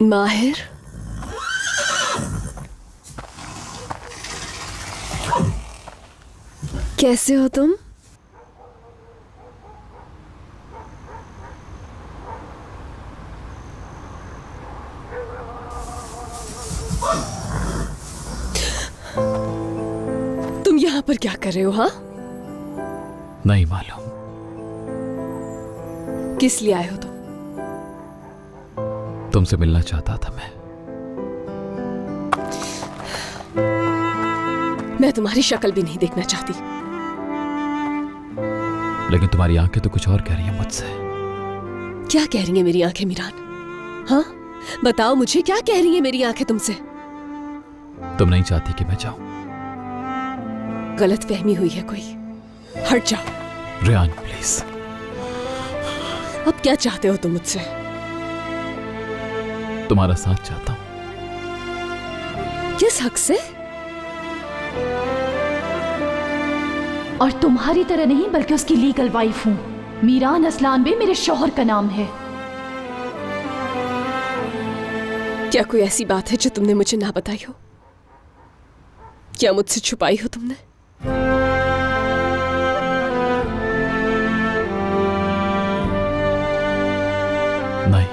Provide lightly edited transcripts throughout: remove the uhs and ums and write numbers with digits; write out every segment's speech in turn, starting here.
माहिर, कैसे हो तुम? तुम यहां पर क्या कर रहे हो? हाँ, नहीं मालूम। किस लिए आए हो तुम? तुमसे मिलना चाहता था मैं तुम्हारी शक्ल भी नहीं देखना चाहती। लेकिन तुम्हारी आंखें तो कुछ और कह रही हैं मुझसे। क्या कह रही हैं मेरी आंखें मीरान? हाँ, बताओ मुझे, क्या कह रही हैं मेरी आंखें तुमसे? तुम नहीं चाहती कि मैं जाऊं। गलत फहमी हुई है कोई। हट जाओ। रेहान प्लीज। अब क्या चाहते हो तुम मुझसे? तुम्हारा साथ चाहता हूं। किस हक से? और तुम्हारी तरह नहीं, बल्कि उसकी लीगल वाइफ हूं। मीरान असलान भी मेरे शौहर का नाम है। क्या कोई ऐसी बात है जो तुमने मुझे ना बताई हो? क्या मुझसे छुपाई हो तुमने? नहीं।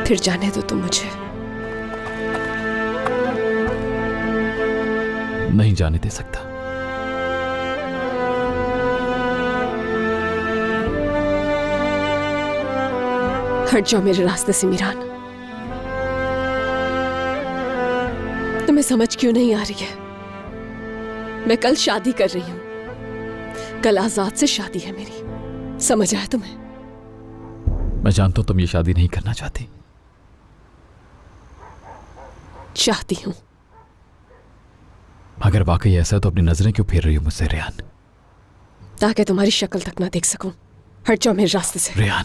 फिर जाने दो तुम मुझे। नहीं जाने दे सकता। हट जाओ मेरे रास्ते से मीरान। तुम्हें समझ क्यों नहीं आ रही है? मैं कल शादी कर रही हूं। कल आजाद से शादी है मेरी। समझ आया तुम्हें? मैं जानता हूं तुम ये शादी नहीं करना चाहती। चाहती हूं। अगर वाकई ऐसा है तो अपनी नजरें क्यों फेर रही हो मुझसे रेहान? ताकि तुम्हारी शक्ल तक ना देख सकूं। हट जाओ मेरे रास्ते से। रेहान।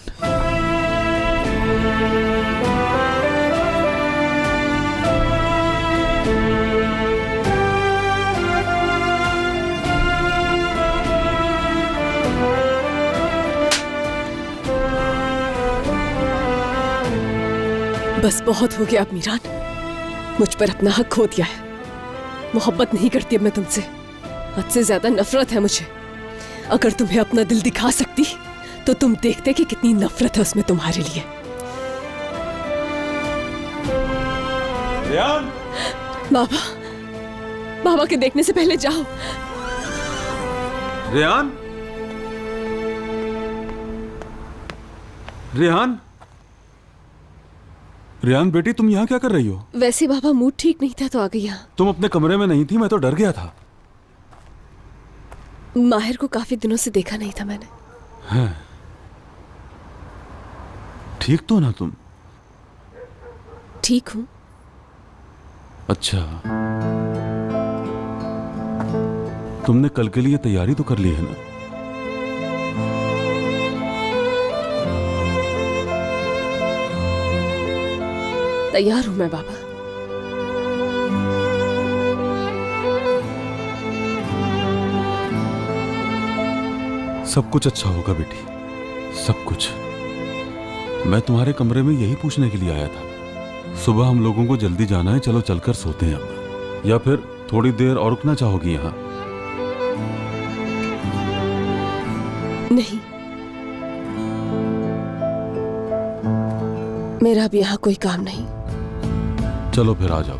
बस बहुत हो गया अब मीरान। मुझ पर अपना हक खो दिया है। मोहब्बत नहीं करती अब मैं तुमसे। हद से ज्यादा नफरत है मुझे। अगर तुम्हें अपना दिल दिखा सकती तो तुम देखते कि कितनी नफरत है उसमें तुम्हारे लिए। रेहान! बाबा, बाबा के देखने से पहले जाओ। रेहान! रेहान! रेहान बेटी, तुम यहाँ क्या कर रही हो? वैसे बाबा मूड ठीक नहीं था तो आ गई यहाँ। तुम अपने कमरे में नहीं थी, मैं तो डर गया था। माहिर को काफी दिनों से देखा नहीं था मैंने। हैं? ठीक तो ना तुम? ठीक हूँ। अच्छा, तुमने कल के लिए तैयारी तो कर ली है ना? तैयार हूं मैं बाबा। सब कुछ अच्छा होगा बेटी, सब कुछ। मैं तुम्हारे कमरे में यही पूछने के लिए आया था। सुबह हम लोगों को जल्दी जाना है, चलो चलकर सोते हैं अब। या फिर थोड़ी देर और रुकना चाहोगी यहाँ? नहीं, मेरा अब यहाँ कोई काम नहीं। चलो फिर आ जाओ।